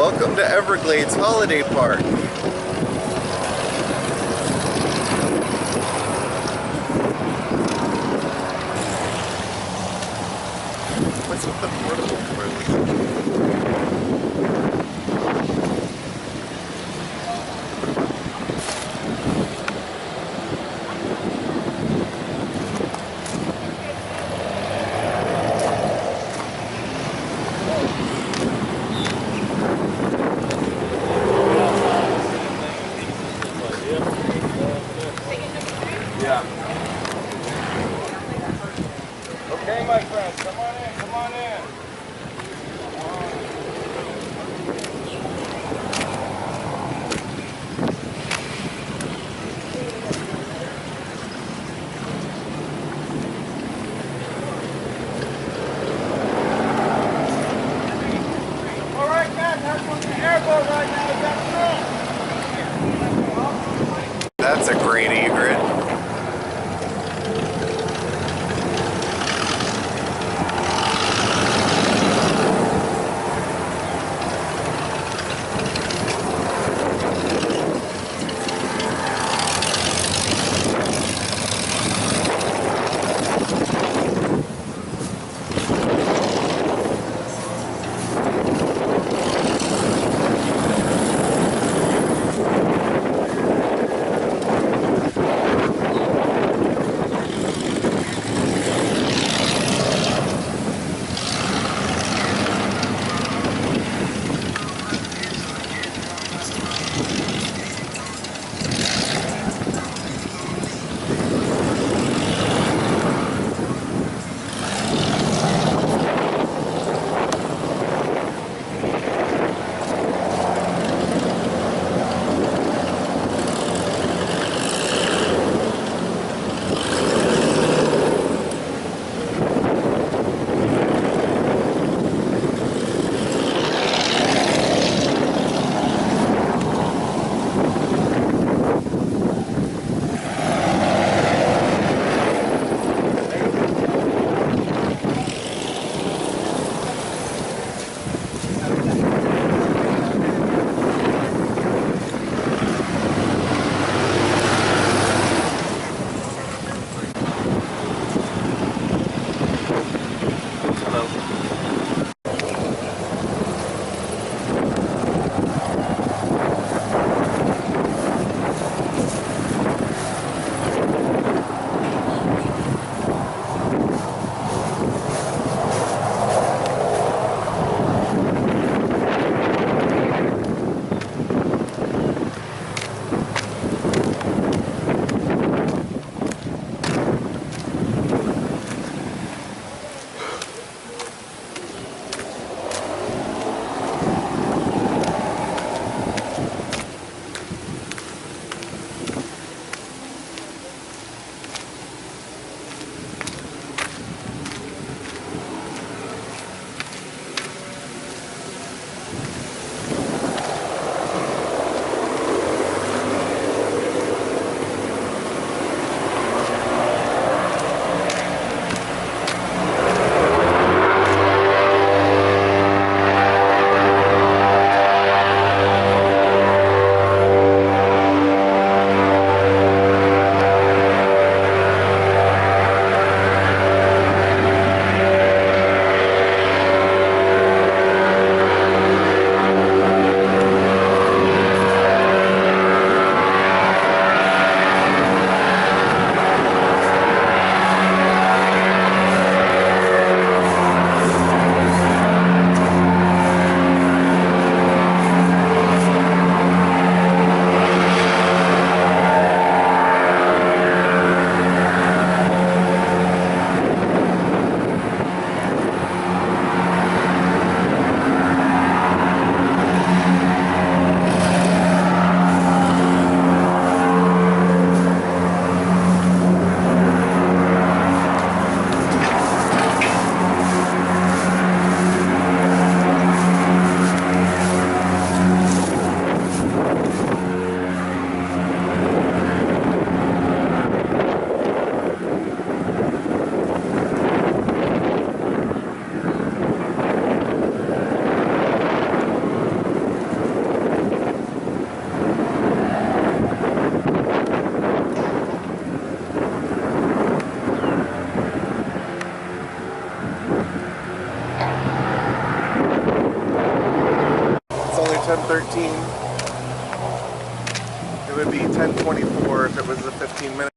Welcome to Everglades Holiday Park. What's with the portable toilet? Yeah. Okay, my friends, come on in, come on in. All right, guys, have one the airboat right now. That's a great egret. 10:13. It would be 10:24 if it was a 15-minute.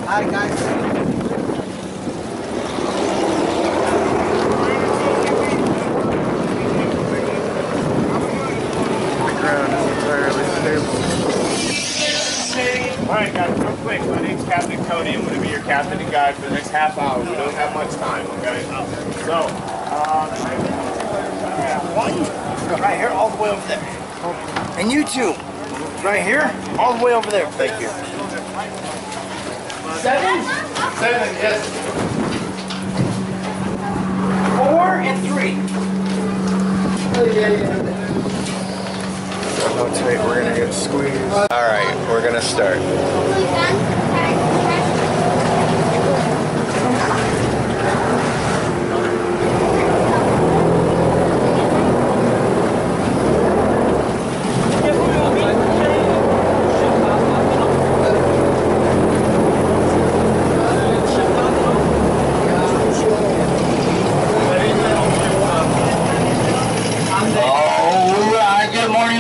Hi guys. Alright guys, real quick, my name's Captain Cody. I'm going to be your captain and guide for the next half hour. We don't have much time, okay? So, right here, all the way over there. And you too. Right here, all the way over there. Thank you. 7? 7, yes. 4 and 3. How tight we're gonna get squeezed. Alright, we're gonna start.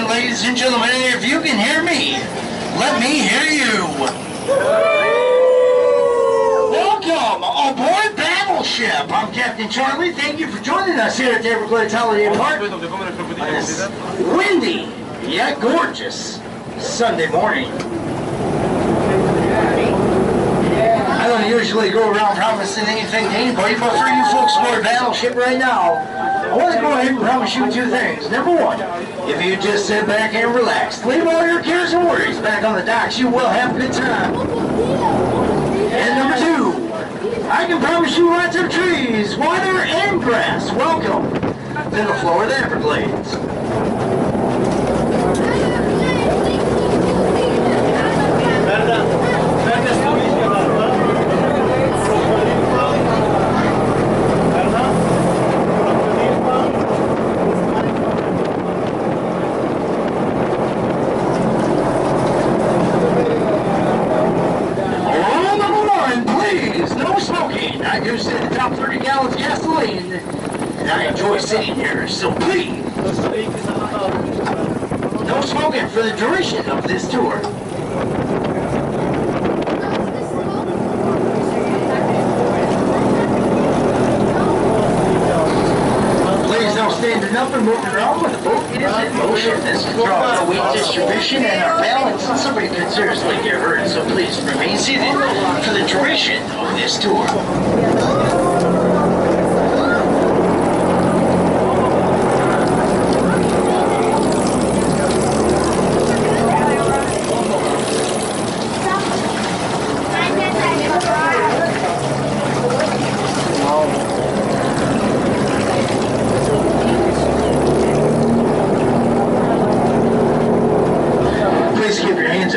Ladies and gentlemen, if you can hear me, let me hear you. Welcome aboard Battleship. I'm Captain Charlie. Thank you for joining us here at the Everglades Holiday Park on this windy yet gorgeous Sunday morning. I don't usually go around promising anything to anybody, but for you folks aboard Battleship right now, I want to go ahead and promise you 2 things. Number 1, if you just sit back and relax, leave all your cares and worries back on the docks, you will have a good time. And number 2, I can promise you lots of trees, water, and grass. Welcome to the Florida Everglades. I do sit at the top 30 gallons gasoline, and I enjoy sitting here, so please, no smoking for the duration of this tour. Please don't stand up and moving around when the boat is in motion. ocean. This can throw out our weight distribution and our balance, and somebody could seriously get hurt. So please remain seated for the duration of this tour.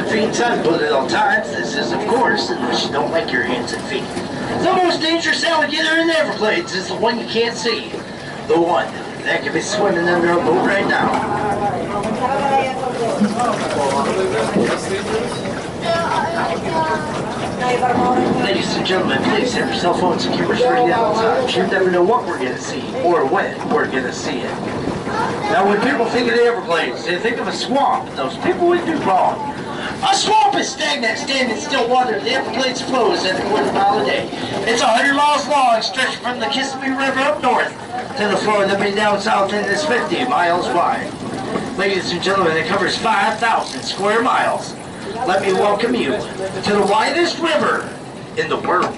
Inside boat at all times. This is, of course, unless you don't like your hands and feet. The most dangerous alligator in the Everglades is the one you can't see. The one that could be swimming under a boat right now. Ladies and gentlemen, please have your cell phones and cameras ready at all times. You never know what we're going to see or when we're going to see it. Now, when people think of the Everglades, they think of a swamp. Those people would be wrong. A swamp is stagnant, standing still water. The Everglades flows at a quarter of a mile a day. It's 100 miles long, stretching from the Kissimmee River up north to the Florida Bay down south, and is 50 miles wide. Ladies and gentlemen, it covers 5,000 square miles. Let me welcome you to the widest river in the world.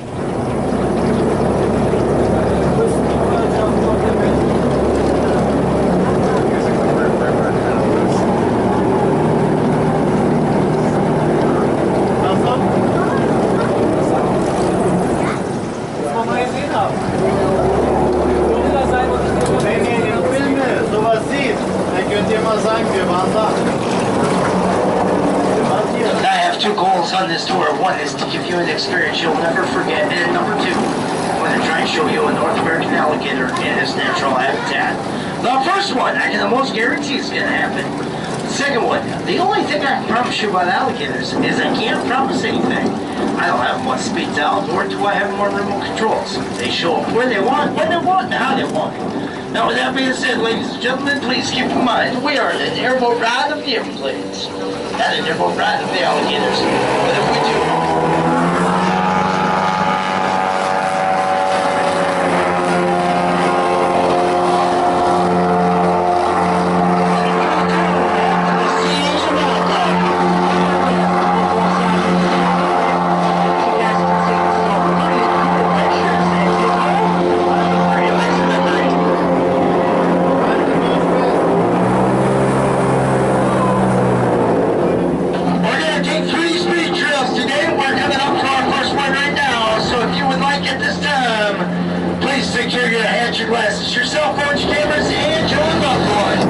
On this tour, one is to give you an experience you'll never forget, and number two, I'm going to try and show you a North American alligator in its natural habitat. The first one, I can almost guarantee is going to happen. The second one, the only thing I can promise you about alligators is I can't promise anything. I don't have much speed dial, nor do I have more remote controls. They show up where they want, when they want, and how they want. Now, with that being said, ladies and gentlemen, please keep in mind, we are an airboat ride of the Everglades, not an airboat ride of the alligators. But if we do, your glasses, your cell phones, your cameras, and your loved one.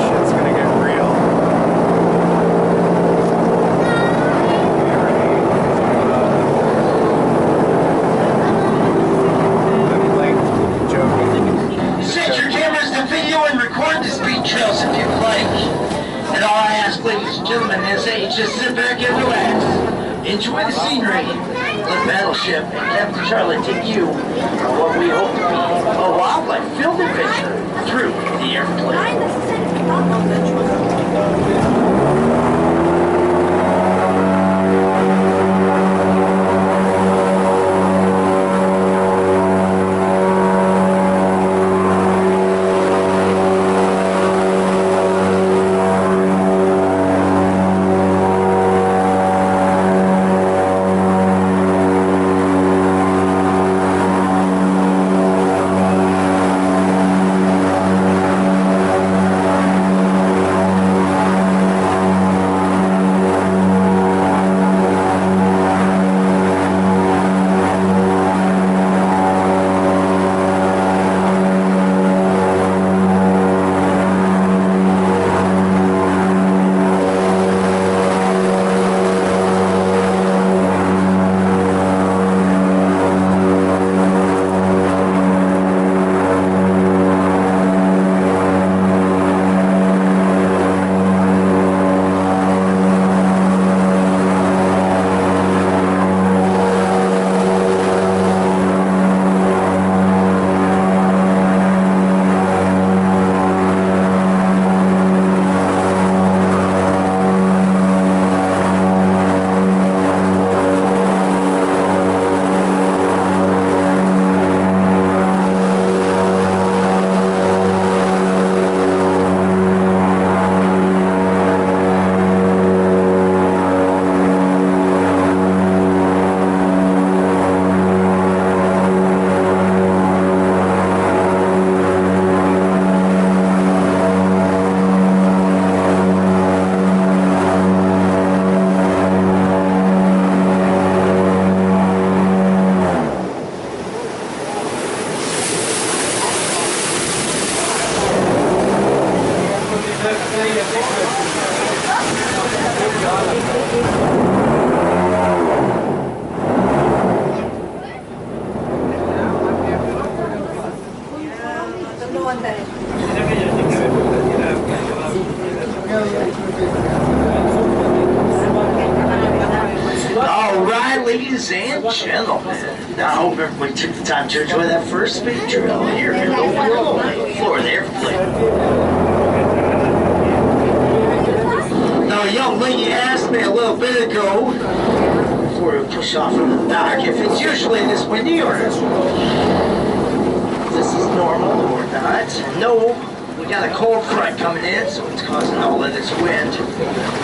Shit's gonna get real. Set your cameras to video and record the speed trails if you'd like. And all I ask, ladies and gentlemen, is that you just sit back and relax. Enjoy the scenery. Let Battleship and Captain Charlie take you on what we hope to be a wildlife-filled adventure through the Everglades. hope everybody took the time to enjoy that first speed trail here in the Florida Everglades. Now, a young lady asked me a little bit ago, before we push off from the dock, if it's usually this windy or if this is normal or not. No, we got a cold front coming in, so it's causing all of this wind,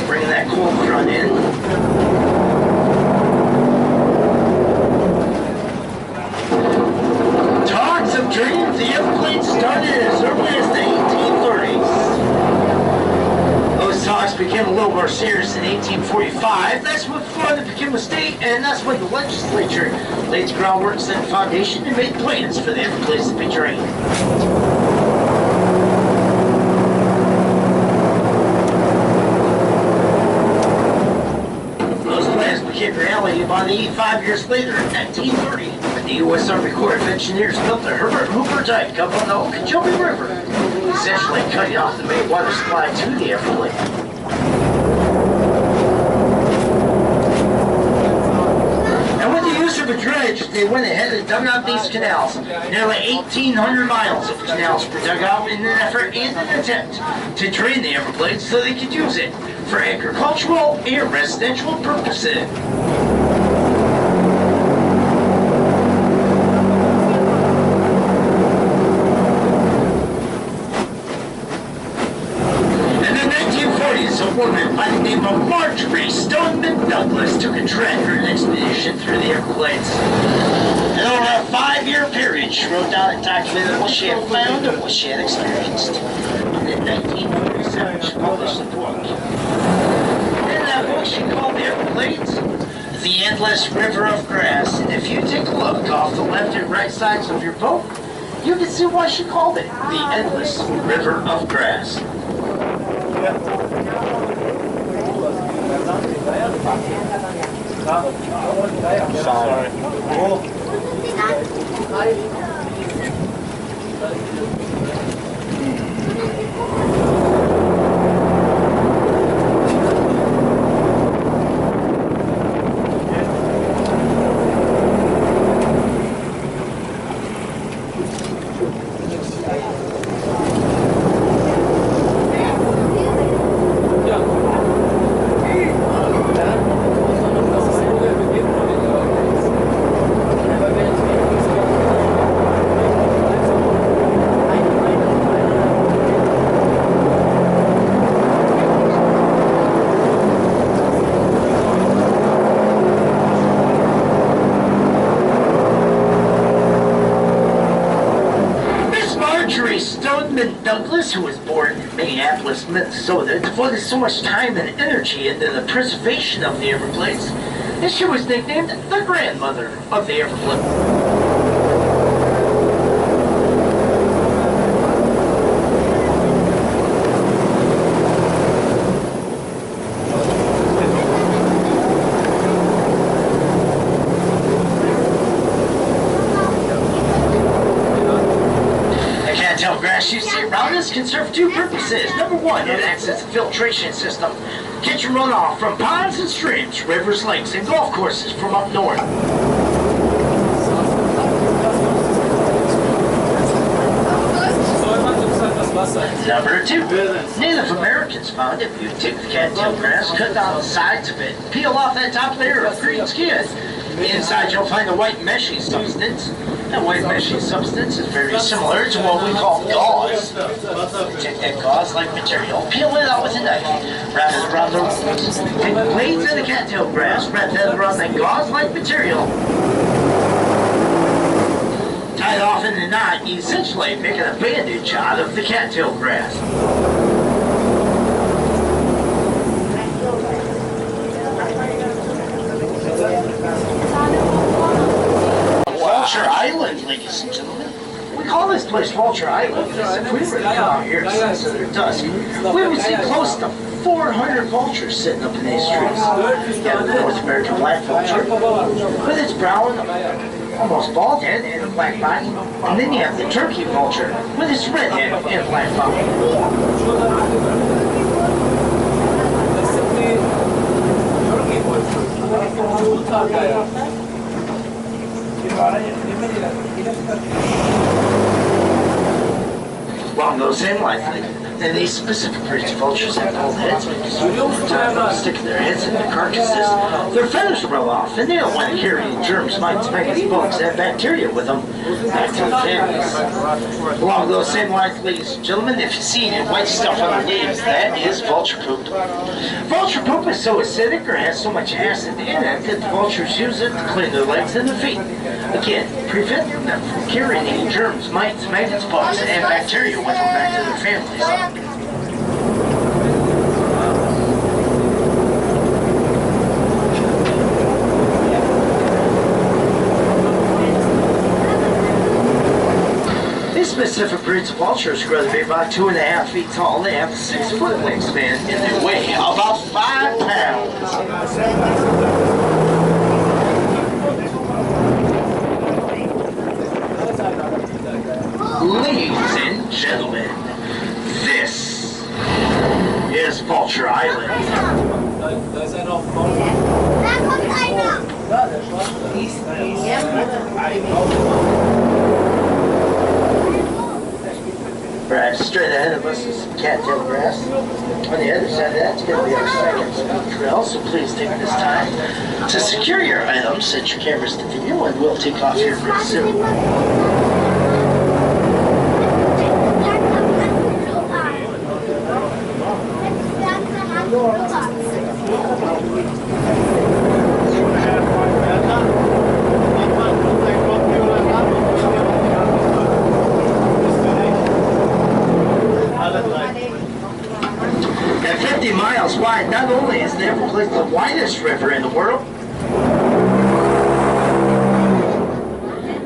bringing that cold front in. Talks of dreams, the Everglades started as early as the 1830s. Those talks became a little more serious in 1845. That's when Florida became a state, and that's when the legislature laid the groundwork, set the foundation, and made plans for the Everglades to be drained. Those plans became reality about 85 years later in 1930. The U.S. Army Corps of Engineers built the Herbert Hoover Dike up on the Okeechobee River, essentially cutting off the main water supply to the Everglades. And with the use of a dredge, they went ahead and dug out these canals. Nearly 1,800 miles of canals were dug out in an effort and an attempt to drain the Everglades so they could use it for agricultural and residential purposes. A woman by the name of Marjorie Stoneman Douglas took a treasure expedition through the Everglades. And over a 5-year period, she wrote down and documented what she had found and what she had experienced. And in 1947, she published a book. In that book, she called the Everglades the Endless River of Grass. And if you take a look off the left and right sides of your boat, you can see why she called it the Endless River of Grass. Sorry. Douglas, who was born in Minneapolis, Minnesota, devoted so much time and energy into the preservation of the Everglades that she was nicknamed the grandmother of the Everglades. Grass you see around us can serve two purposes. Number one, it acts as a filtration system, catching runoff from ponds and streams, rivers, lakes, and golf courses from up north. Number two, Native Americans found if you take the cattail grass, cut down the sides of it, peel off that top layer of green skin, inside you'll find a white meshy substance. That white meshy substance is very similar to what we call gauze. Take that gauze-like material, peel it out with a knife, wrap it around the take the blades of the cattail grass, wrap that around that gauze-like material, tie it off in a knot, essentially making a bandage out of the cattail grass. Vulture Island, ladies and gentlemen. We call this place Vulture Island because if we were to come out here at sunset or dusk, we would see close to 400 vultures sitting up in these trees. You have the North American black vulture with its brown, almost bald head and a black body. And then you have the turkey vulture with its red head and black body. Along those same lines, and these specific breeds of vultures have bald heads because sticking their heads in their carcasses, their feathers roll off, and they don't want to carry any germs, mites, maggots, bugs, and bacteria with them back to the families. Along those same lines, ladies and gentlemen, if you see any white stuff on their leaves, that is vulture poop. Vulture poop is so acidic or has so much acid in it that the vultures use it to clean their legs and their feet. Again, preventing them from carrying any germs, mites, maggots, bugs, and bacteria with them back to their families. These specific breeds of vultures grow to be about 2.5 feet tall. They have a 6-foot wingspan and they weigh about 5 pounds. Ladies and gentlemen, this is Vulture Island. Right, straight ahead of us is some cattail grass. On the other side of that, it's going to be our second speed trail, so please take this time to secure your items, set your cameras to video, and we'll take off here real soon. At 50 miles wide, not only is the Everglades the widest river in the world,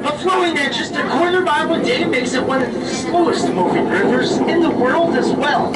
but flowing at just 1/4 mile a day makes it one of the slowest moving rivers in the world as well.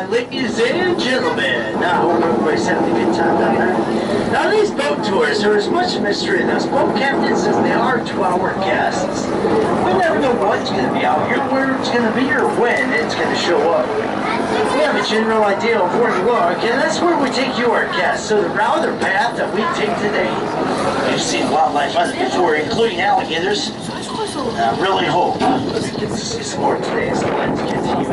Ladies and gentlemen, I hope everybody's having a good time down there. Now these boat tours are as much a mystery to us boat captains as they are to our guests. We never know what's going to be out here, where it's going to be, or when it's going to show up. We have a general idea of where to look, and that's where we take you, our guests, so the route or path that we take today. You've seen wildlife on it before, including alligators. I really hope you see some more today as the lens gets to you.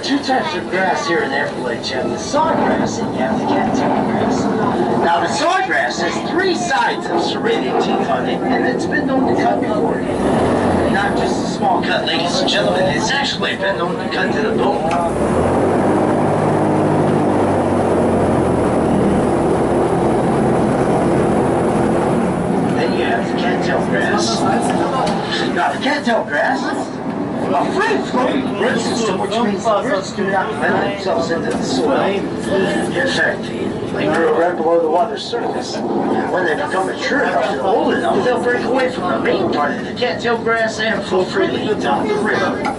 Two types of grass here in the Everglades. You have the sawgrass and you have the cattail grass. Now the sawgrass has 3 sides of serrated teeth on it, and it's been known to cut before. Not just a small cut, ladies and gentlemen, it's actually been known to cut to the bone. Then you have the cattail grass. Now, the cattail grass is a free-floating root system, which means the roots do not bend themselves into the soil. In fact, they grow right below the water's surface. When they become mature enough and old enough, they'll break away from the main part of the cattail grass and flow freely down the river.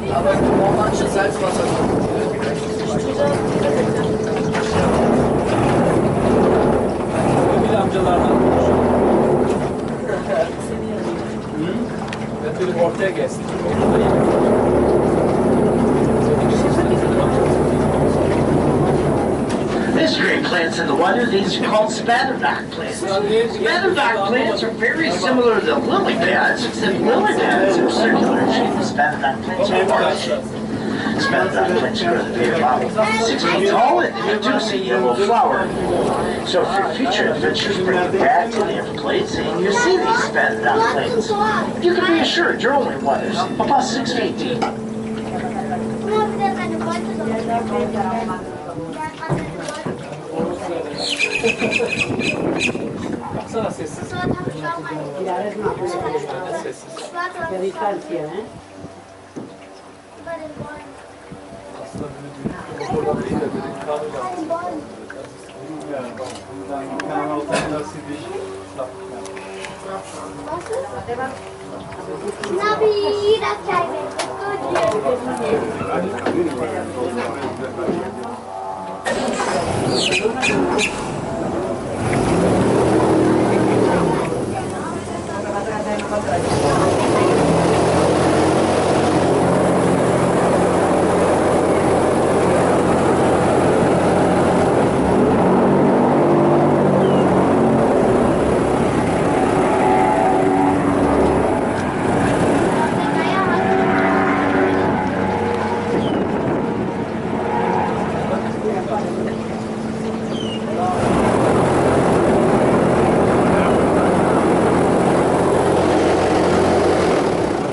There's great plants in the water. These are called spatterdock plants. Spatterdock plants are very similar to lily pads, except lily pads are circular in shape. The spatterdock plants are heart-shaped. Spatterdock plants grow to be about 6 feet tall and produce a yellow flower. So if your future adventures bring you back to the Everglades and you see these spatterdock plants, you can be assured your only water's about 6 feet deep.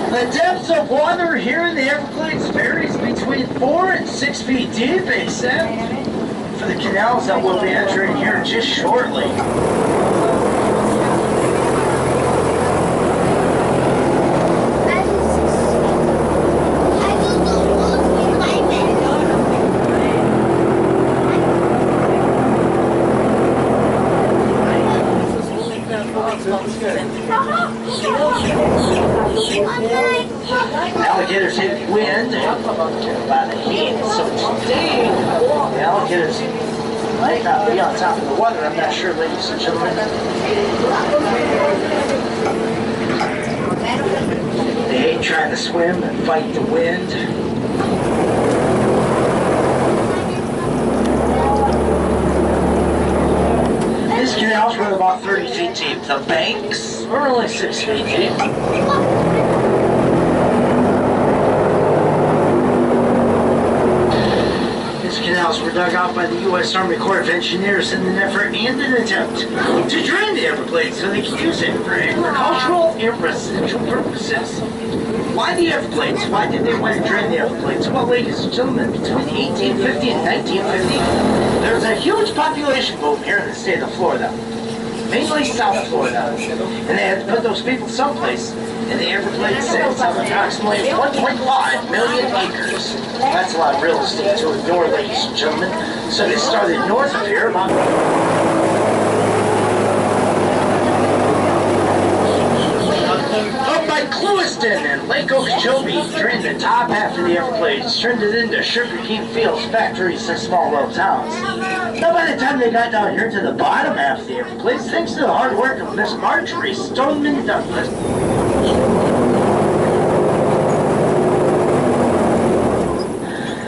The depth of water here in the Everglades varies between 4 and 6 feet deep, except for the canals that we'll be entering here just shortly. Alligators hit wind by the heat, so today the alligators might not be on top of the water. I'm not sure, ladies and gentlemen. They hate trying to swim and fight the wind. This canal's run about 30 feet deep. The banks are only 6 feet deep. These canals were dug out by the U.S. Army Corps of Engineers in an effort and an attempt to drain the Everglades so they could use it for agricultural and residential purposes. Why the Everglades? Why did they want to drain the Everglades? Well, ladies and gentlemen, between 1850 and 1950, there was a huge population boom here in the state of Florida, mainly South Florida, and they had to put those people someplace. And the Everglades sits on approximately 1.5 million acres. That's a lot of real estate to ignore, ladies and gentlemen. So they started north of here about... Up by Clewiston and Lake Okeechobee, drained the top half of the Everglades, turned it into sugarcane fields, factories, and small little towns. Now by the time they got down here to the bottom half of the Everglades, thanks to the hard work of Miss Marjorie Stoneman Douglas,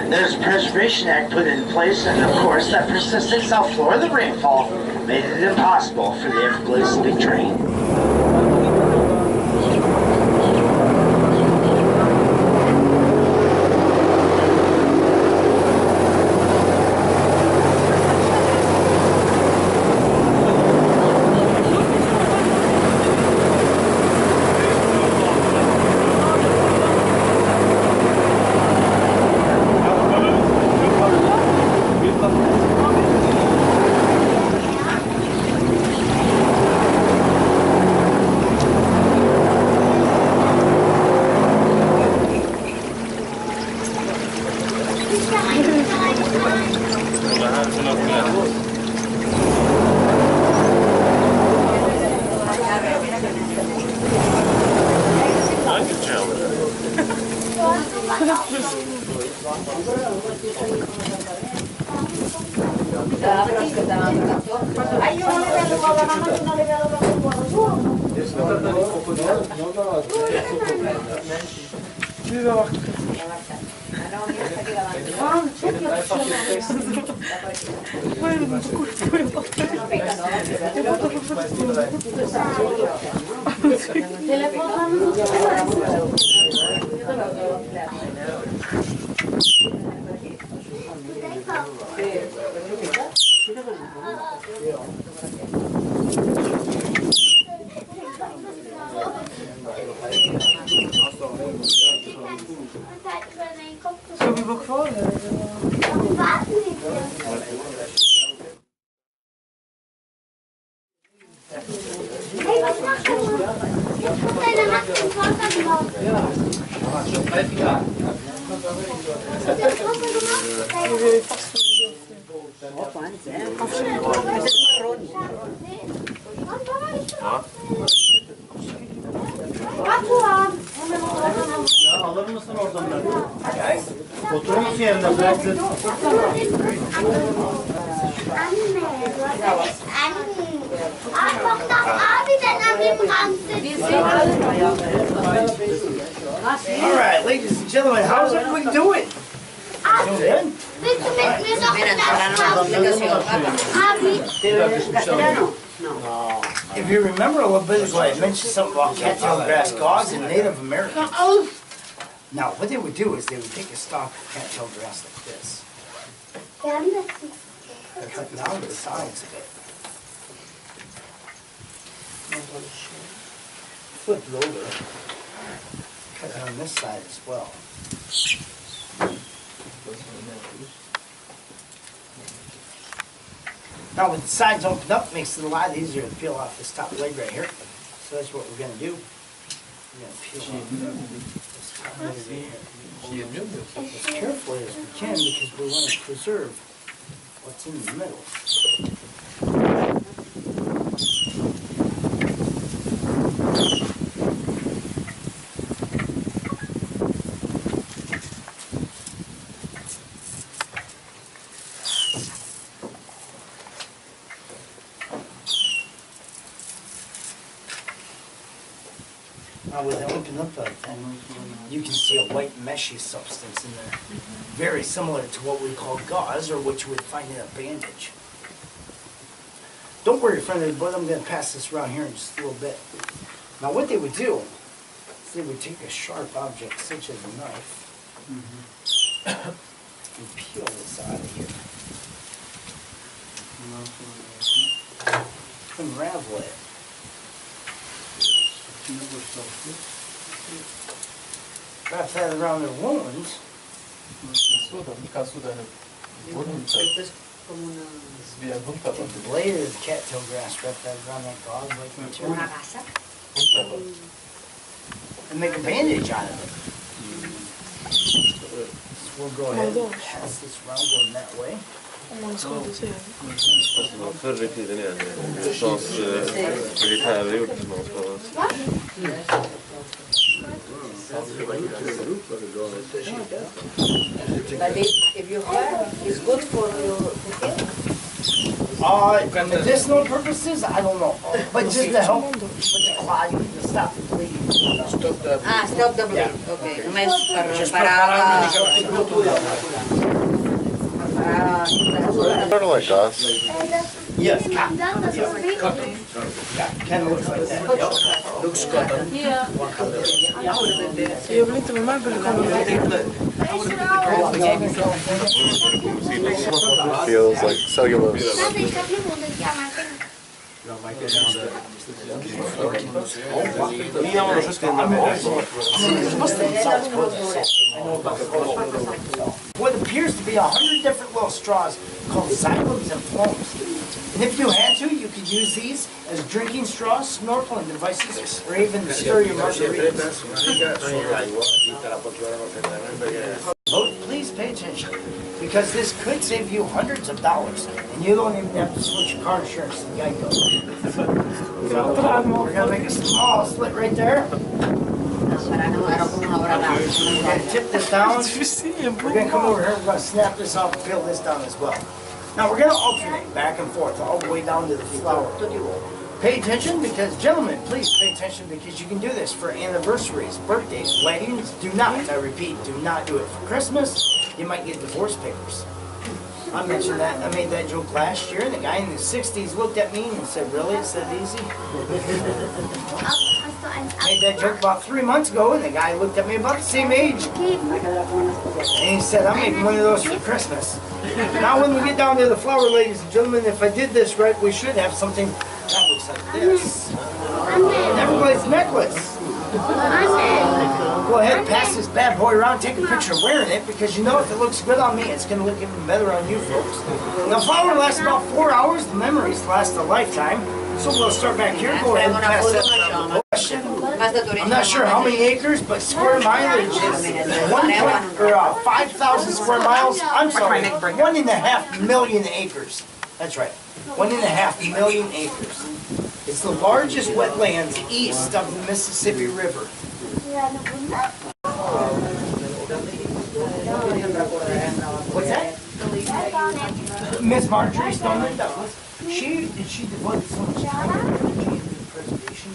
there's a Preservation Act put in place, and of course that persistent South Florida rainfall made it impossible for the Everglades to be drained. Ska vi vara kvar här? Ya alır mısın oradan ben? Oturur musun yerine bıraksın? Alright, ladies and gentlemen, how's everybody doing? Good? If you remember a little bit ago, I mentioned something about cattail grass gauze in Native America. Now, what they would do is they would take a stalk of cattail grass like this, cut down the sides of it, flip it over, cut it on this side as well. Now with the sides opened up, makes it a lot easier to peel off this top leg right here. So that's what we're going to do. We're going to peel off this top leg right here. As carefully as we can because we want to preserve what's in the middle. Now with it open up like that, you can see a white meshy substance in there. Very similar to what we call gauze, or what you would find in a bandage. Don't worry, friend of the blood, I'm going to pass this around here in just a little bit. Now what they would do is they would take a sharp object such as a knife and peel this out of here. Unravel it. Wrap that around their wounds. Take the blade of the cattail grass, wrap that around that gauze-like material, and make a bandage out of it. So we'll go ahead and pass this around, going that way. Förr i tiden är det USAs militärer gjorde som man ska. But if you have, it's good for Medicinal purposes, I don't know. But just to help with the clotting, to stop the bleeding. stop the bleed. Okay. No es Sort of like us. Yes, kind of looks like that. Yep. Looks good. Jag vill inte vara med på det. Feels like cellulose. What appears to be 100 different little straws called xyloms and phloems. And if you had to, you could use these as drinking straws, snorkeling devices, or even to stir your margaritas. Vote, please pay attention, because this could save you hundreds of dollars, and you don't even have to switch your car insurance to Geico. So, we're going to make a small slit right there. We're going to tip this down. We're going to come over here. We're going to snap this off and peel this down as well. Now we're going to alternate back and forth all the way down to the flower. Pay attention because, gentlemen, please pay attention because you can do this for anniversaries, birthdays, weddings. Do not, I repeat, do not do it for Christmas. You might get divorce papers. I mentioned that. I made that joke last year, and the guy in the 60s looked at me and said, really? It's that easy? Made that joke about 3 months ago, and the guy looked at me about the same age. And he said, I'm making one of those for Christmas. Now when we get down to the flower, ladies and gentlemen, if I did this right, we should have something that looks like this. An Everglades necklace. Go ahead and pass this bad boy around, take a picture wearing it, because you know if it looks good on me, it's going to look even better on you folks. Now, flower lasts about 4 hours. The memories last a lifetime. So we'll start back here. Go ahead and pass that question. I'm not sure how many acres, but square mileage is 5,000 square miles. I'm sorry, 1.5 million acres. That's right, 1.5 million acres. It's the largest wetlands east of the Mississippi River. What's that? Miss Marjorie Stoneman Douglas. She devoted so much time to preservation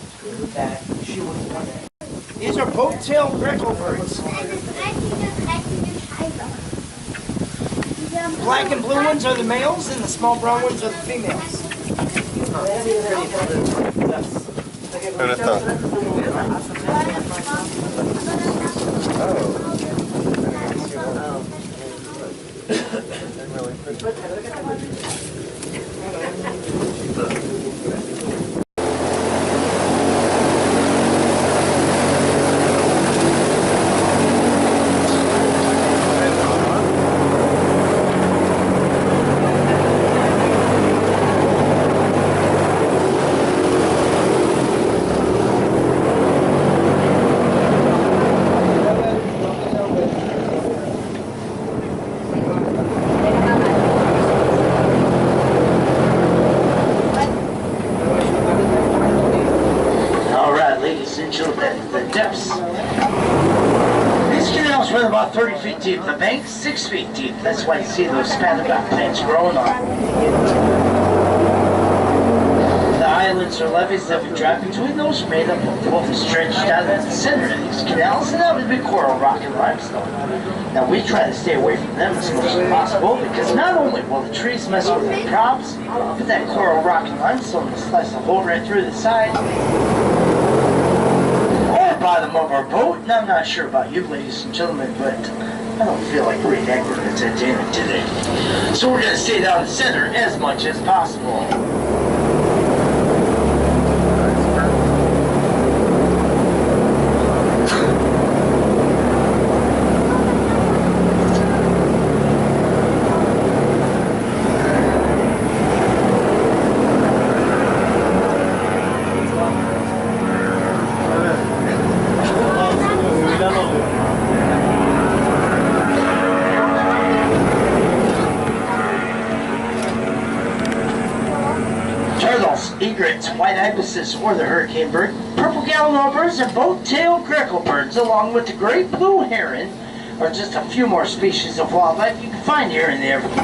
that she was one of. These are boat-tailed grecklebirds. Black and blue ones are the males, and the small brown ones are the females. About 30 feet deep. The bank's 6 feet deep. That's why you see those spandabout plants growing on. The islands or levees that we drive between those are made up of wolf stretched out in the center of these canals, and that would be coral, rock, and limestone. Now we try to stay away from them as much as possible because not only will the trees mess with the crops, but that coral, rock, and limestone will slice a hole right through the side. Bottom of our boat, and I'm not sure about you ladies and gentlemen, but I don't feel like reading Everglades at dinner today. So we're going to stay down the center as much as possible. Egrets, white ibises, or the hurricane bird, purple gallinule birds, and boat-tailed grecklebirds, along with the great blue heron, are just a few more species of wildlife you can find here in the Everglades.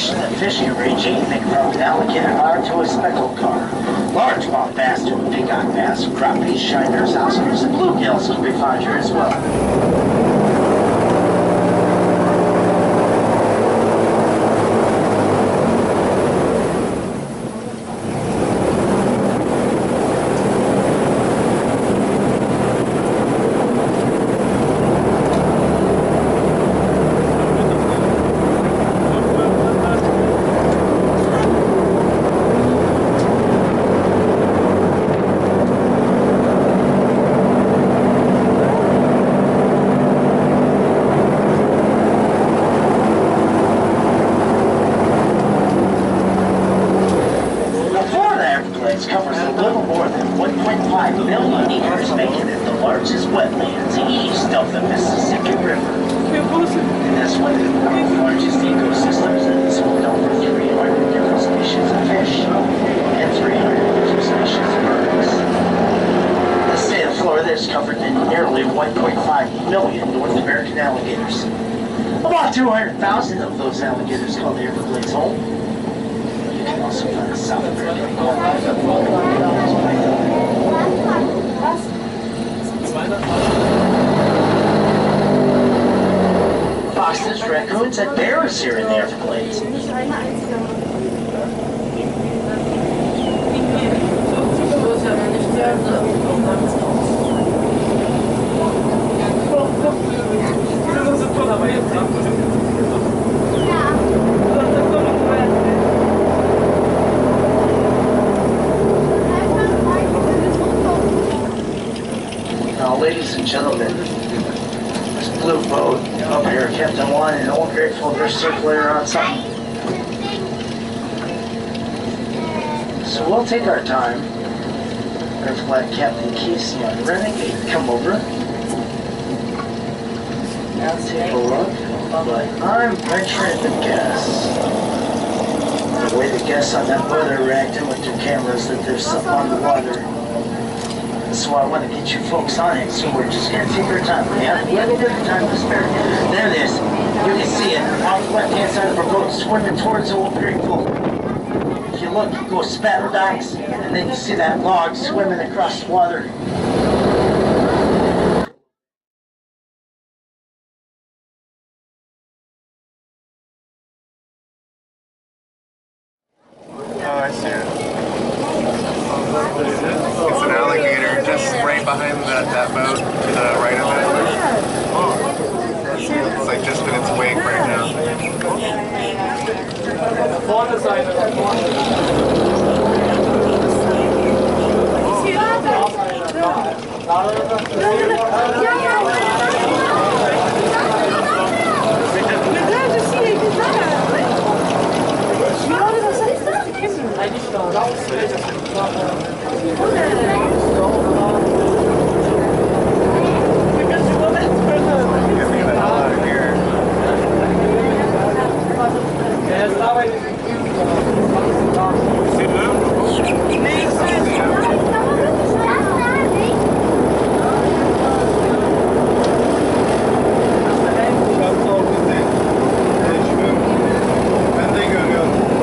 The fishing range, anything from an alligator gar to a speckled gar. Largemouth bass to a peacock bass, crappies, shiners, ospreys, and bluegills can be found here as well. That's one of the largest ecosystems and it's home to over 300 different species of fish and 300 different species of birds. The state of Florida is covered in nearly 1.5 million North American alligators. About 200,000 of those alligators call the Everglades home. You can also find a South American foxes, raccoons, and bears here in the Everglades. Now, ladies and gentlemen, this blue boat up here, Captain Juan and Old Grateful, they're circling around something. So we'll take our time. There's let Captain Casey on Renegade come over. Now take a look. But I'm venturing to guess, the way the guests on that boat are reacting with their cameras, that there's something on the water. That's why I want to get you folks on it, so we're just going to take our time. We have a little bit of time to spare. There it is. You can see it off the left-hand side of our boat, swimming towards the Old Grateful. If you look, you go spatter docks, and then you see that log swimming across the water. Oh, I see it. It's an alligator just right behind that boat to the right of it. It's like just in its wake right now.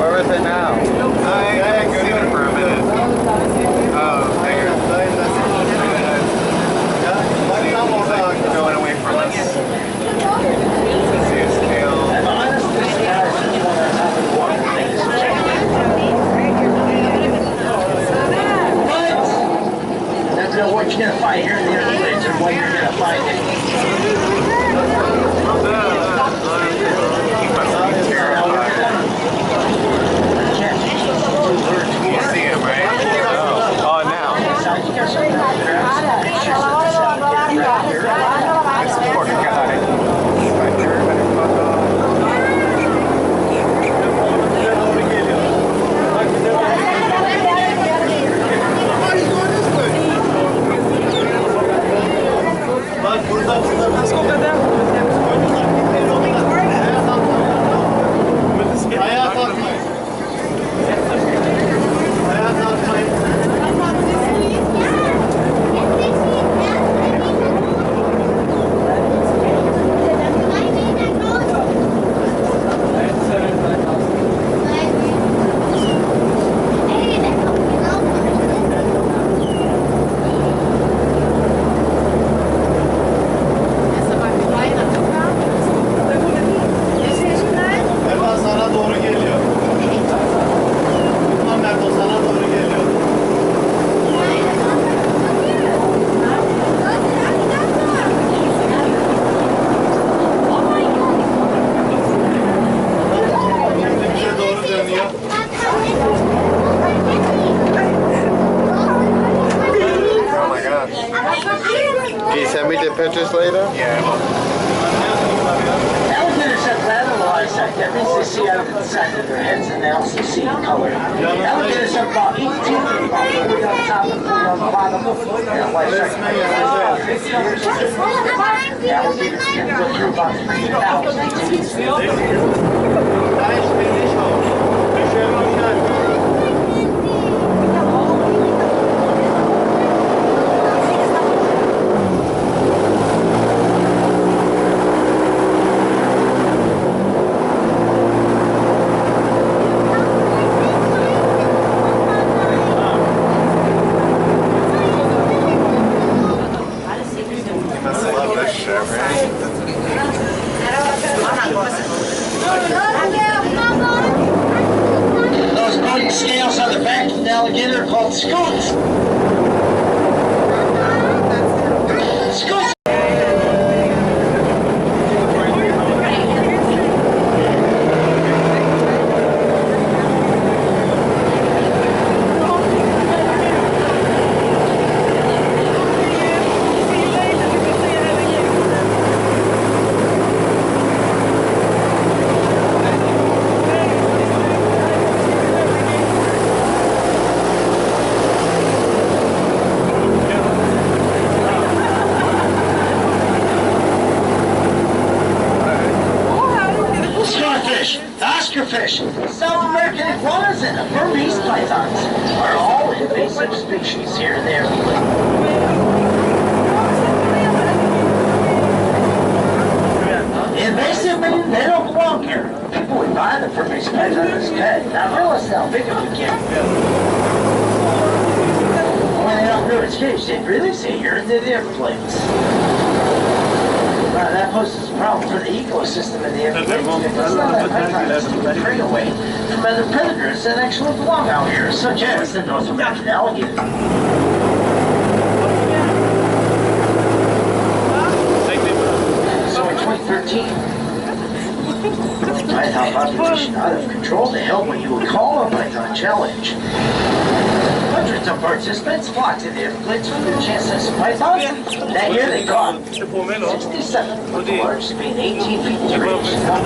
Where is it now? I could see it for a minute. Oh, there. Going away from us. See its tail. That's what you're going to find here in the Everglades, or what you're going to find it. You see him, right? Oh, now. This poor guy. Can you send me the pictures later? Yeah. Alligators have lateral eyesight. That means they see out of the side of their heads and they also see in color. Alligators have about 8 teeth, about 40 on top and 40 on the bottom. Yeah, white stripe. Alligators can go through about 3,000. Those bony scales on the back of the alligator are called scutes. Scutes. Fish, South American iguanas, and Burmese pythons are all invasive species here in the Everglades. Invasive meaning they don't belong here. People would buy the Burmese python as pet, not realize how big of a kid. When they don't know its cage, they release it here into the Everglades. That poses a problem for the ecosystem in the Everglades because none of that pythons keep prey away from other predators that actually belong out here, such as the North American alligator. So in 2013, the python population out of control, they held what you would call a python challenge. Hundreds of participants flocked to the Everglades for their chance to see pythons. That year they caught 67, with the largest being 18 feet 3 inches long.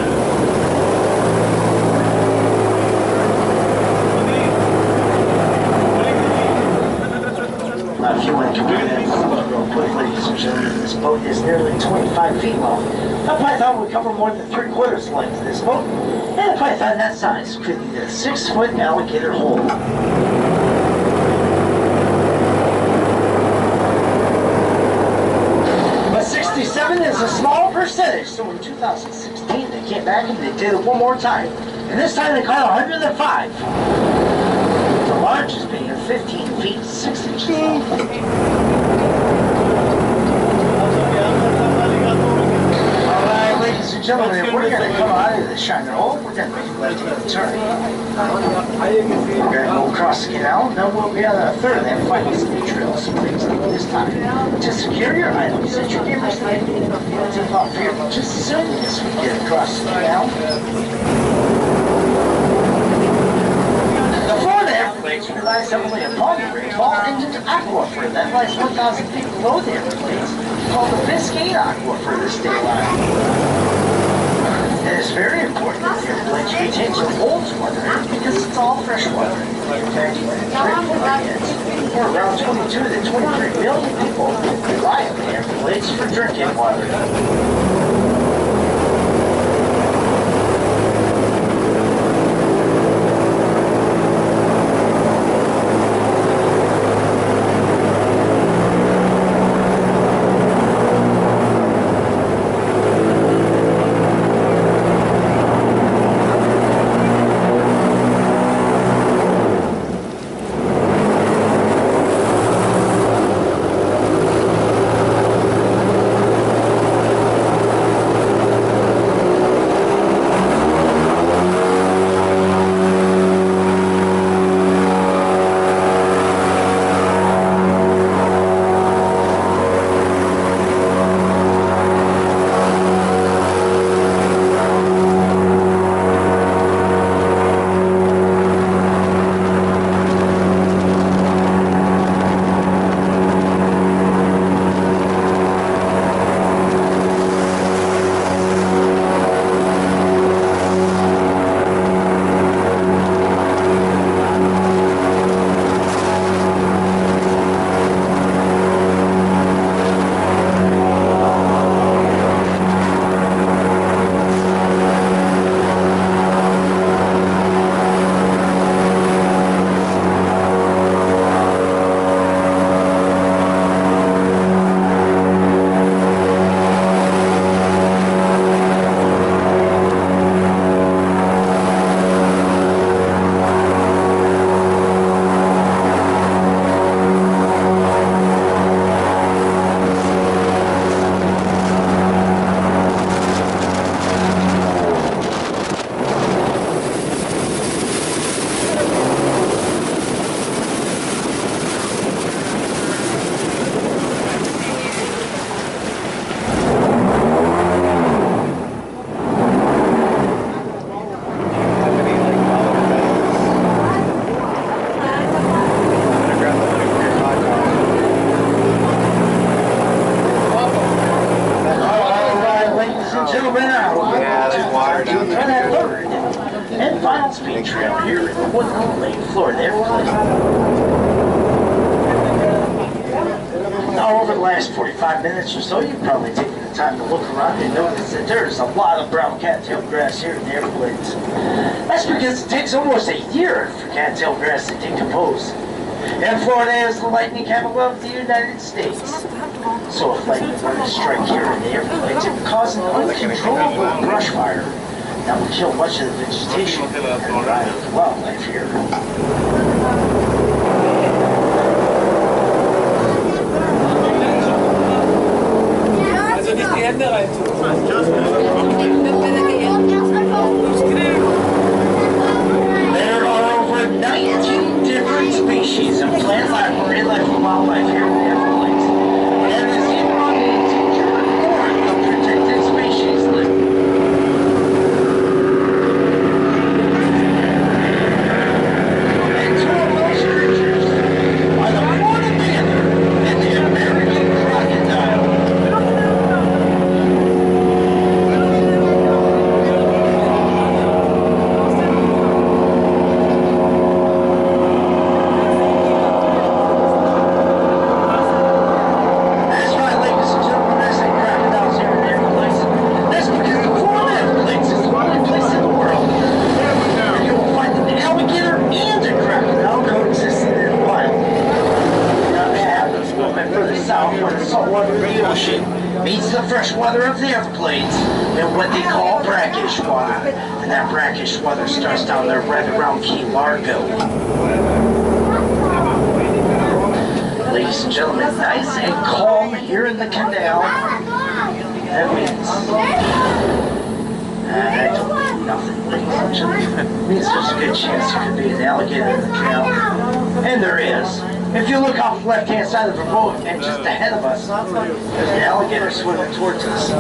If you want to compare that real quick, ladies and gentlemen, this boat is nearly 25 feet long. A python would cover more than 3/4 the length of this boat, and a python that size could eat a 6-foot alligator whole. But 67 is a small percentage, so in 2016 they came back and they did it one more time. And this time they caught 105. The largest being 15 feet 6 inches long. Alright, ladies and gentlemen, we're going to come out of the Shiner Hole. We're going to make a left-hand turn. We're going to go across the canal, and then we'll be on a third of that finding ski trail. So please take this time to secure your items at your neighbor's land. We'll take off here just as soon as we get across the canal. Everglades relies heavily upon the rainfall and an aquifer that lies 1,000 feet below the Everglades, called the Biscayne Aquifer, the state line. It is very important that the Everglades retains their old water because it's all fresh water. In fact, for around 22 to 23 million people rely on the Everglades for drinking water. Fire to for that third and final speed trail here in Woodland Lake, Florida Everglades. Now, over the last 45 minutes or so, you've probably taken the time to look around and notice that there's a lot of brown cattail grass here in the Everglades. That's because it takes almost a year for cattail grass to decompose. And Florida is the lightning capital of the United States. So if lightning were to strike here in the Everglades, it would cause an uncontrollable brush fire that would kill much of the vegetation and wildlife here. There are over 19 different species of plant life or inland wildlife here in the Everglades. And the zebra and endangered or the protected species live. And two of those creatures are the Florida panther and the American crocodile. Meets the fresh weather of the Everglades in what they call brackish water. And that brackish weather starts down there right around Key Largo. Ladies and gentlemen, nice and calm here in the canal. That means I don't mean nothing, ladies and gentlemen. It means there's a good chance there could be an alligator in the canal. And there is. If you look off the left-hand side of the boat and just ahead of us, there's an alligator swimming towards us.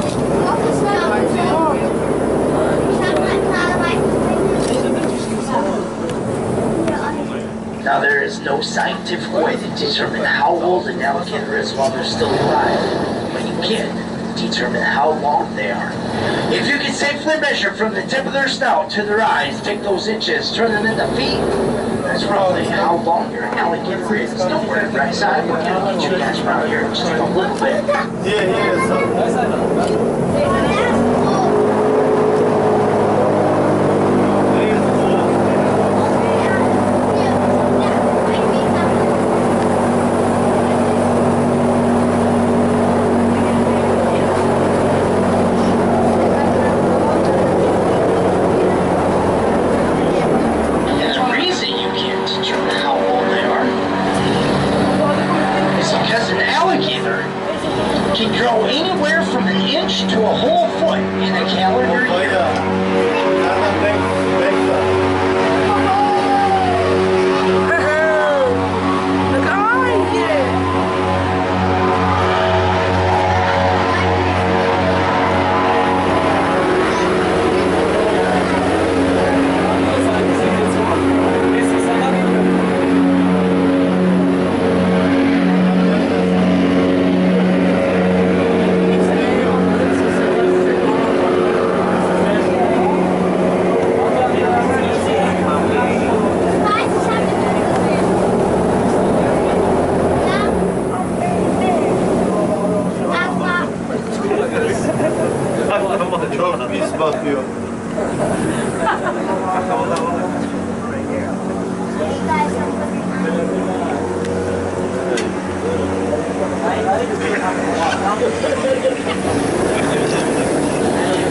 Now, there is no scientific way to determine how old an alligator is while they're still alive, but you can determine how long they are. If you can safely measure from the tip of their snout to their eyes, take those inches, turn them into feet, that's roughly how long your alligator is. Don't worry, right side, we're going to get you guys around here in just a little bit.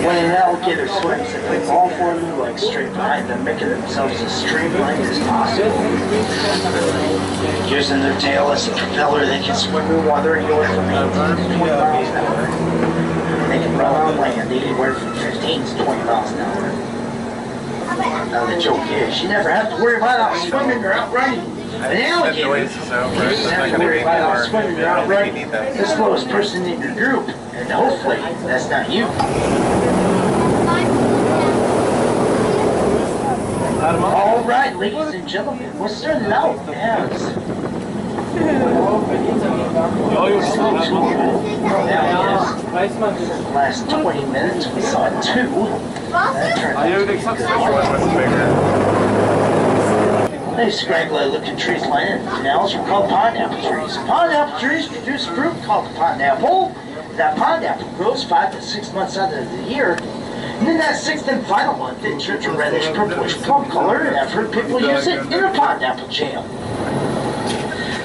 When an alligator swims, they put all four of their legs straight behind them, making themselves as streamlined as possible. Using their tail as a propeller, they can swim in water anywhere from 18 to 20 miles an hour. And they can run on land anywhere from 15 to 20 miles an hour. Now the joke is, you never have to worry about out swimming or out running. An alligator, you just have to worry about out swimming or out running the slowest person in your group. And hopefully, that's not you. All right, ladies and gentlemen, we'll start it out as Last 20 minutes, we saw 2. These scraggly-looking trees lining the canals are called pineapple trees. Pineapple trees produce fruit called the pineapple. That pineapple grows 5 to 6 months out of the year. And then that 6th and final month, it turns a reddish purplish plum color, and I've heard people use it in a pineapple jam.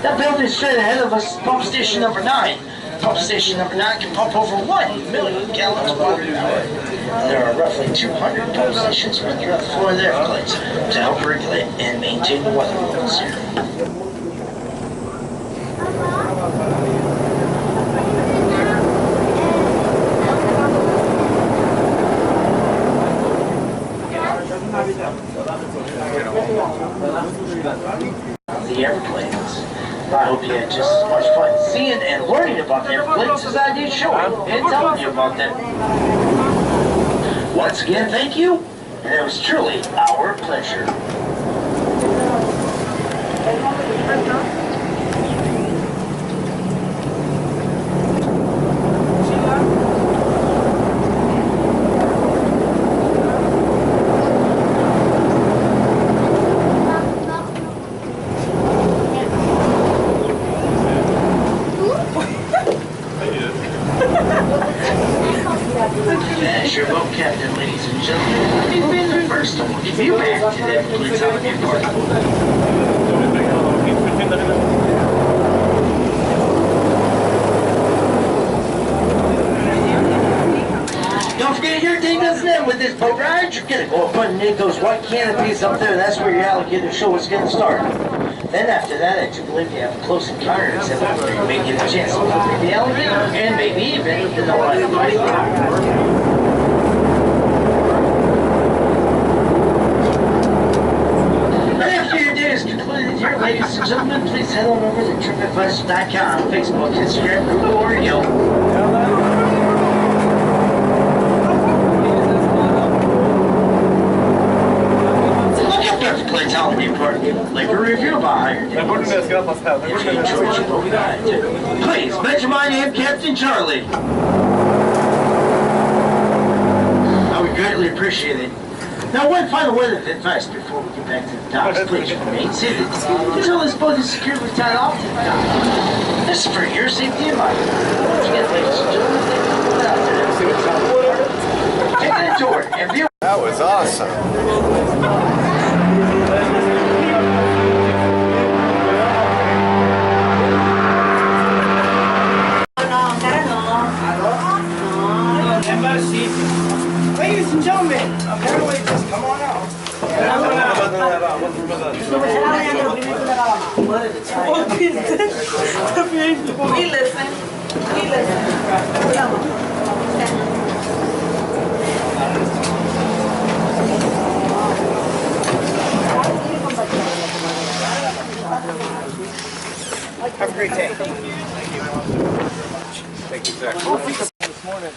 That building straight ahead of us is pump station number 9. Pump station number 9 can pump over 1 million gallons of water an hour. And there are roughly 200 pump stations run throughout the floor of the Everglades to help regulate and maintain the weather levels here. The Everglades. I hope you had just as much fun seeing and learning about the Everglades as I did showing and telling you about them. Once again, thank you, and it was truly our pleasure. As your boat captain, ladies and gentlemen, you've been the first to welcome you back to the Everglades Holiday Park. Don't forget, your day doesn't end with this boat ride. You're gonna go up underneath those white canopies up there. That's where your alligator show is gonna start. Then after that, I do believe you have a close encounter exhibit where you may get a chance to look at the alligator and maybe even the no-life python. Concluded here, ladies and gentlemen. Please head on over to TripAdvisor.com, Facebook, Instagram, Google, or Yelp. Look up Everglades Holiday Park. Leave a review about how your day was. If you enjoyed your boat ride, please mention my name, Captain Charlie. I would greatly appreciate it. Now, one final word of advice before we get back to the docks. Please remain seated until this boat is securely tied off to the dock. This is for your safety and mine. Once again, ladies and gentlemen, thank you for coming out today. Taking a tour and view. That was awesome. Ladies and gentlemen, apparently just come on out. We listen. Have a great day. Thank you, Zach. This morning.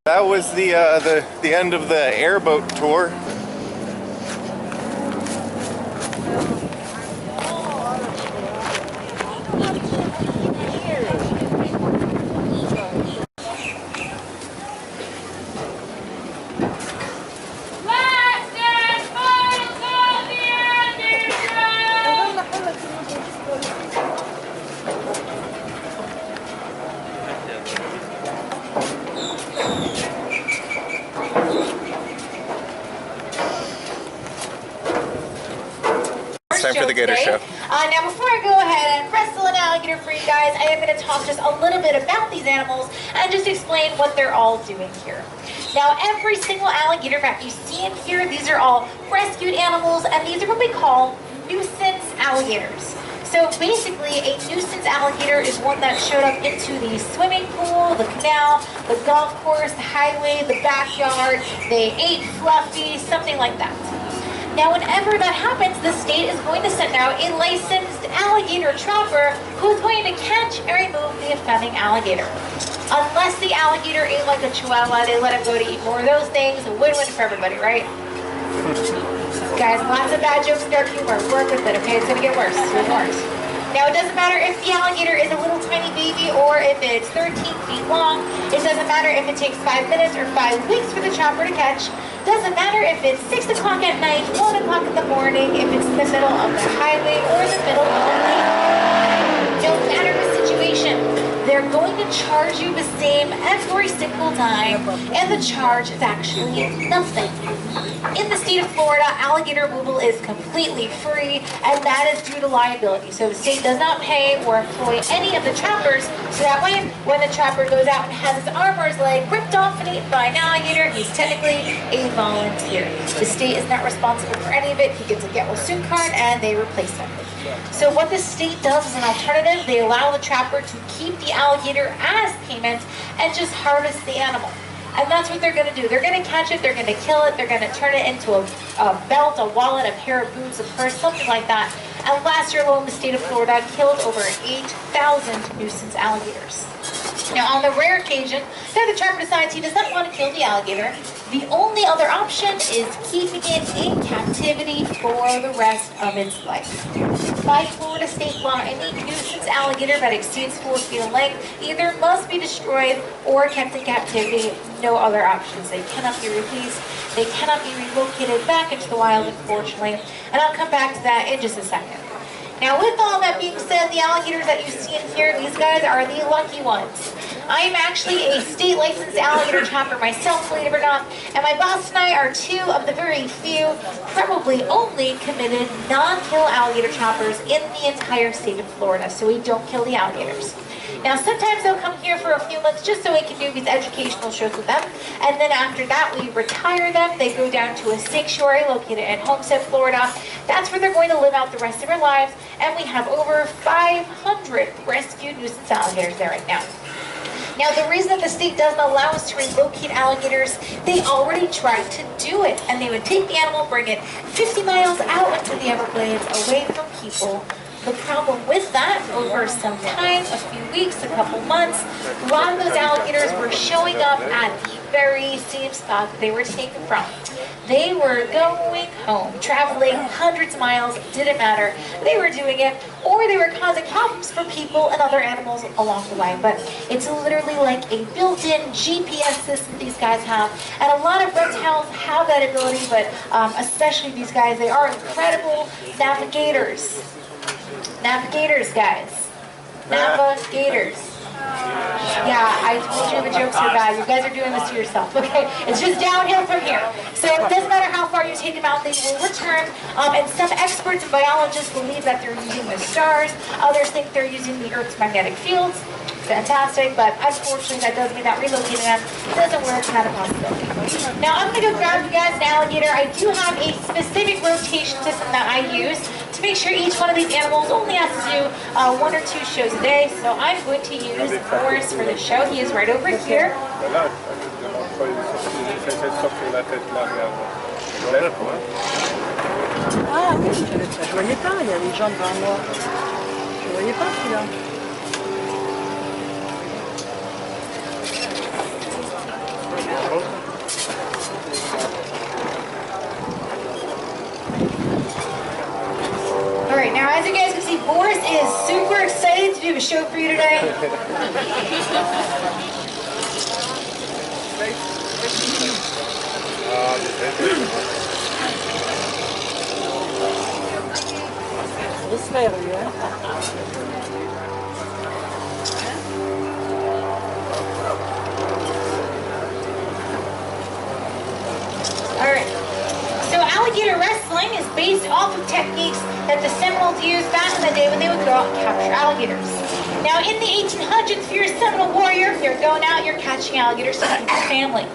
That was the end of the airboat tour. Time for the Gator Show. Now before I go ahead and wrestle an alligator for you guys, I am going to talk just a little bit about these animals and just explain what they're all doing here. Now every single alligator that you see in here, these are all rescued animals, and these are what we call nuisance alligators. So basically, a nuisance alligator is one that showed up into the swimming pool, the canal, the golf course, the highway, the backyard. They ate Fluffy, something like that. Now, whenever that happens, the state is going to send out a licensed alligator trapper who is going to catch and remove the offending alligator. Unless the alligator ate like a chihuahua, they let him go to eat more of those things. A win-win for everybody, right? Guys, lots of bad jokes in dark humor. Work with it, okay? It's going to get worse. It's worse. Now, it doesn't matter if the alligator is a little tiny baby or if it's 13 feet long. It doesn't matter if it takes 5 minutes or 5 weeks for the chopper to catch. Doesn't matter if it's 6 o'clock at night, 1 o'clock in the morning, if it's in the middle of the highway or in the middle of the night. Don't matter the situation. They're going to charge you the same every single time, and the charge is actually nothing. In the state of Florida, alligator removal is completely free, and that is due to liability. So the state does not pay or employ any of the trappers, so that way, when the trapper goes out and has his arm or his leg ripped off and eaten by an alligator, he's technically a volunteer. The state is not responsible for any of it. He gets a get well soon card, and they replace him. So what the state does as an alternative, they allow the trapper to keep the alligator as payment and just harvest the animal. And that's what they're going to do. They're going to catch it, they're going to kill it, they're going to turn it into a belt, a wallet, a pair of boots, a purse, something like that. And last year alone, the state of Florida killed over 8,000 nuisance alligators. Now, on the rare occasion that the trapper decides he does not want to kill the alligator, the only other option is keeping it in captivity for the rest of its life. By Florida state law, any nuisance alligator that exceeds 4 feet in length either must be destroyed or kept in captivity. No other options. They cannot be released. They cannot be relocated back into the wild, unfortunately. And I'll come back to that in just a second. Now, with all that being said, the alligators that you see in here, these guys are the lucky ones. I am actually a state licensed alligator trapper myself, believe it or not, and my boss and I are 2 of the very few, probably only, committed non-kill alligator trappers in the entire state of Florida, so we don't kill the alligators. Now, sometimes they'll come here for a few months just so we can do these educational shows with them, and then after that, we retire them. They go down to a sanctuary located in Homestead, Florida. That's where they're going to live out the rest of their lives, and we have over 500 rescued nuisance alligators there right now. Now, the reason that the state doesn't allow us to relocate alligators, they already tried to do it, and they would take the animal, bring it 50 miles out into the Everglades, away from people. The problem with that, over some time, a few weeks, a couple months, a lot of those alligators were showing up at the very same spot that they were taken from. They were going home, traveling hundreds of miles, didn't matter. They were doing it, or they were causing problems for people and other animals along the way. But it's literally like a built-in GPS system these guys have. And a lot of reptiles have that ability, but especially these guys, they are incredible navigators. Navigators, guys. Navigators. Yeah, I told you the jokes are bad. You guys are doing this to yourself, okay? It's just downhill from here. So it doesn't matter how far you take them out, they will return. And some experts and biologists believe that they're using the stars. Others think they're using the Earth's magnetic fields. Fantastic, but unfortunately that does mean that relocating them doesn't work. Not a possibility. Now I'm going to go grab you guys an alligator. I do have a specific rotation system that I use to make sure each one of these animals only has to do 1 or 2 shows a day. So I'm going to use Boris for the show. He is right over here. Ah oui, je voyais pas, il y a des gens devant moi. Je voyais pas celui-là. Alright, now as you guys can see, Boris is super excited to do a show for you today. Il se fait, lui, hein. Alright, so alligator wrestling is based off of techniques that the Seminoles used back in the day when they would go out and capture alligators. Now in the 1800s, if you're a Seminole warrior, you're going out, you're catching alligators to feed your family.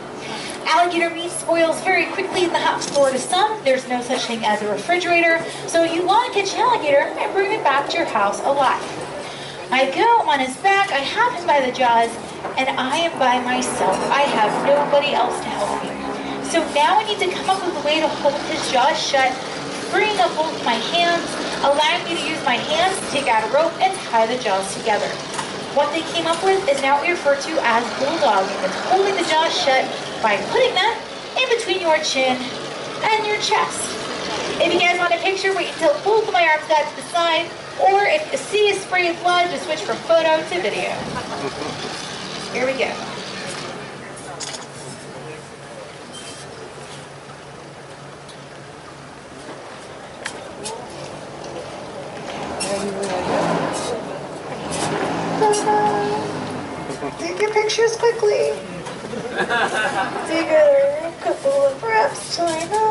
Alligator meat spoils very quickly in the hot Florida sun. There's no such thing as a refrigerator, so you want to catch an alligator and bring it back to your house alive. I go on his back, I have him by the jaws, and I am by myself. I have nobody else to help me. So now I need to come up with a way to hold his jaws shut, freeing up both my hands, allowing me to use my hands to take out a rope and tie the jaws together. What they came up with is now referred to as bulldogging. It's holding the jaws shut by putting them in between your chin and your chest. If you guys want a picture, wait until both of my arms got to the side, or if the sea is spraying with blood, just switch from photo to video. Here we go. Take your pictures quickly. Take a couple of breaths, China,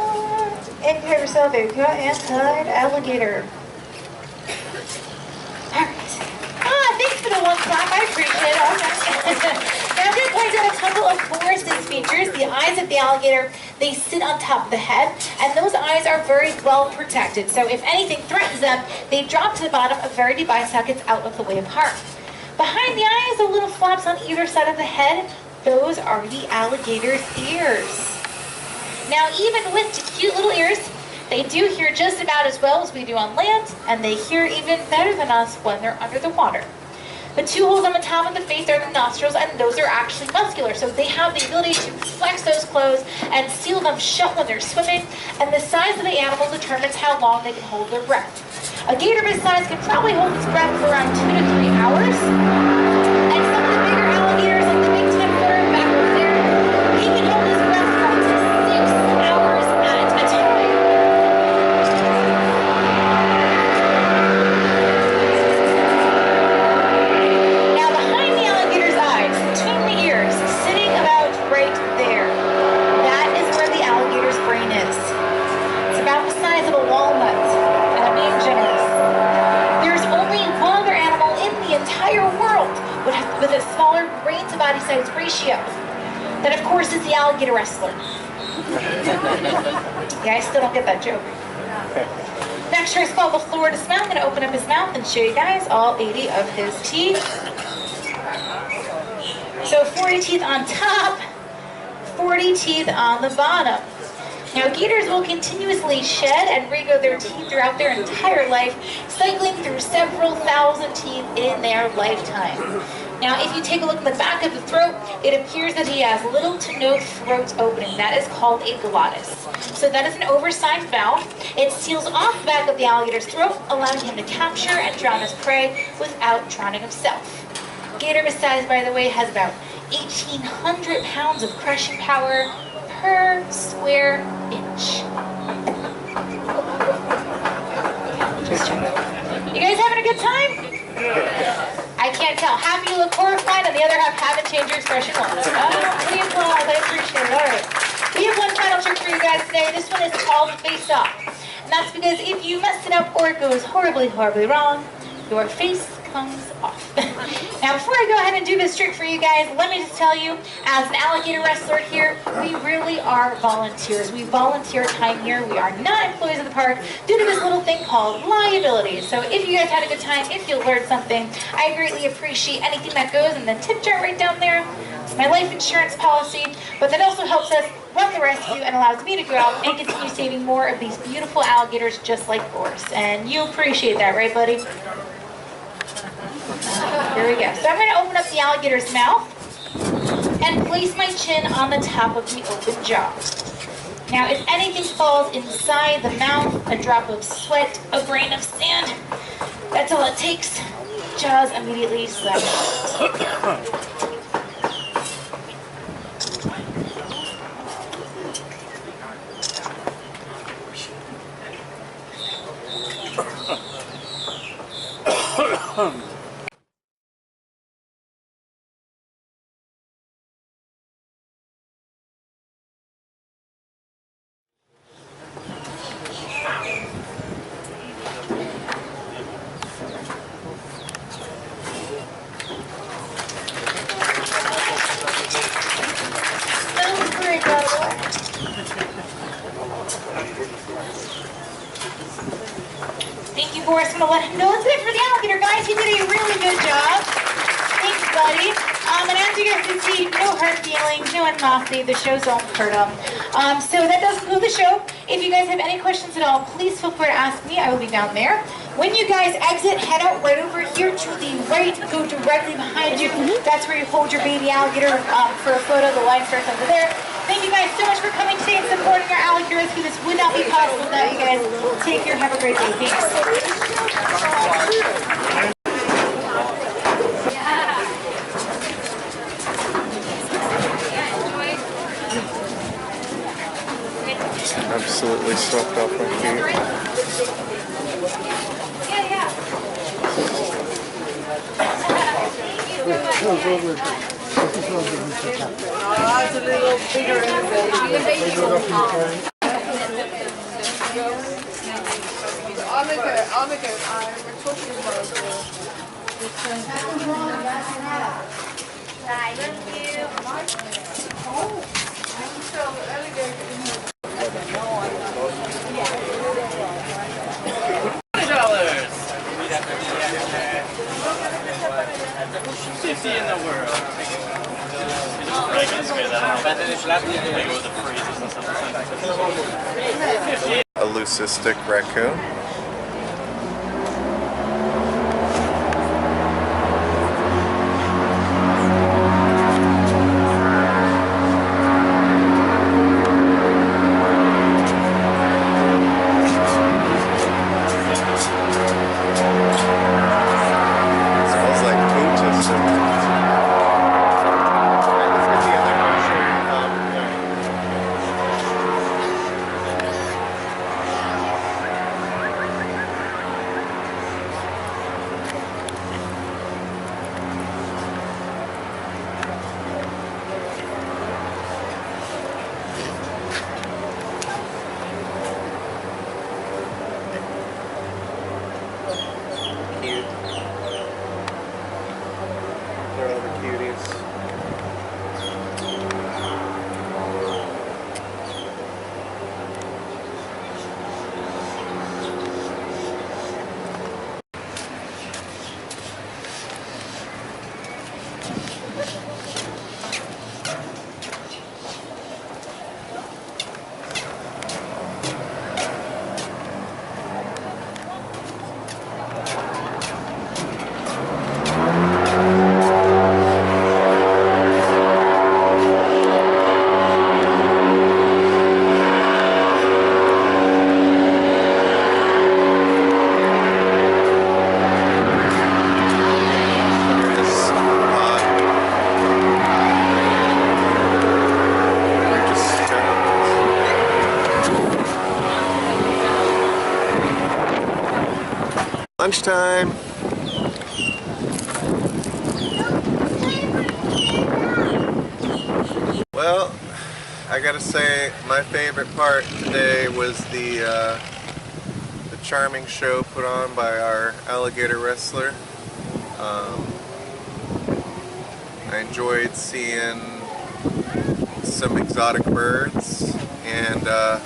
and have yourself a gut and tied alligator. Alright. Thanks for the one clap. I appreciate it. Now I'm going to point out a couple of FRIESEN features. The eyes of the alligator, they sit on top of the head, and those eyes are very well protected. So if anything threatens them, they drop to the bottom of very deep eye sockets out of the way of harm. Behind the eyes, the little flaps on either side of the head, those are the alligator's ears. Now, even with cute little ears, they do hear just about as well as we do on land, and they hear even better than us when they're under the water. The two holes on the top of the face are the nostrils, and those are actually muscular, so they have the ability to flex those closed and seal them shut when they're swimming, and the size of the animal determines how long they can hold their breath. A gator this size can probably hold its breath for around 2 to 3 hours, and some of the bigger alligators, like the big timpler back over there, he can hold his breath for up to 6 hours at a time. Now behind the alligator's eyes, between the ears, sitting about right there, that is where the alligator's brain is. It's about the size of a walnut, and I'm being generous. There's only one other animal in the entire world with a smaller brain to body size ratio. That, of course, is the alligator wrestler. Yeah, I still don't get that joke. Next, here's called the Florida Smell. I'm going to open up his mouth and show you guys all 80 of his teeth. So 40 teeth on top, 40 teeth on the bottom. Now, gators will continuously shed and regrow their teeth throughout their entire life, cycling through several thousand teeth in their lifetime. Now, if you take a look at the back of the throat, it appears that he has little to no throat opening. That is called a glottis. So that is an oversized valve. It seals off the back of the alligator's throat, allowing him to capture and drown his prey without drowning himself. Gator this size, by the way, has about 1,800 pounds of crushing power per square inch. Just checking. You guys having a good time? I can't tell. Half of you look horrified and the other half haven't changed your expression once. Oh, we applaud. I appreciate it. All right. We have one final trick for you guys today. This one is called face off. And that's because if you mess it up or it goes horribly, horribly wrong, your face comes off. Now, before I go ahead and do this trick for you guys, let me just tell you, as an alligator wrestler here, we really are volunteers. We volunteer time here. We are not employees of the park due to this little thing called liability. So if you guys had a good time, if you learned something, I greatly appreciate anything that goes in the tip jar right down there. It's my life insurance policy, but that also helps us run the rescue and allows me to go out and continue saving more of these beautiful alligators just like yours. And you appreciate that, right, buddy? Here we go. So I'm going to open up the alligator's mouth and place my chin on the top of the open jaw. Now, if anything falls inside the mouth, a drop of sweat, a grain of sand, that's all it takes. Jaws immediately slap. That was great, guys. Thank you, Boris. I'm going to let him know. Let's get it for the alligator, guys. He did a really good job. Thanks, buddy. And as you guys can see, no hard feelings, no animosity. The shows don't hurt them. So that does conclude the show. If you guys have any questions at all, please feel free to ask me. I will be down there. When you guys exit, head out right over here to the right. Go directly behind you. That's where you hold your baby alligator for a photo. The line starts over there. Thank you guys so much for coming today and supporting our alligator rescue. This would not be possible without you guys. Take care. Have a great day. Thanks. Absolutely soaked off my feet. It's a little bigger in the alligator, we're talking about $50 in the world. A leucistic raccoon. Lunchtime. Well, I gotta say my favorite part today was the charming show put on by our alligator wrestler. I enjoyed seeing some exotic birds, and I'll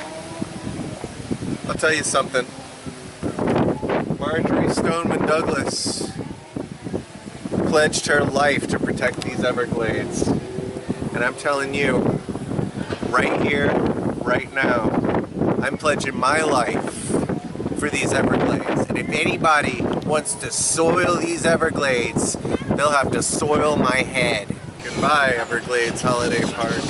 tell you something. Marjorie Stoneman Douglas pledged her life to protect these Everglades. And I'm telling you, right here, right now, I'm pledging my life for these Everglades. And if anybody wants to soil these Everglades, they'll have to soil my head. Goodbye, Everglades Holiday Park.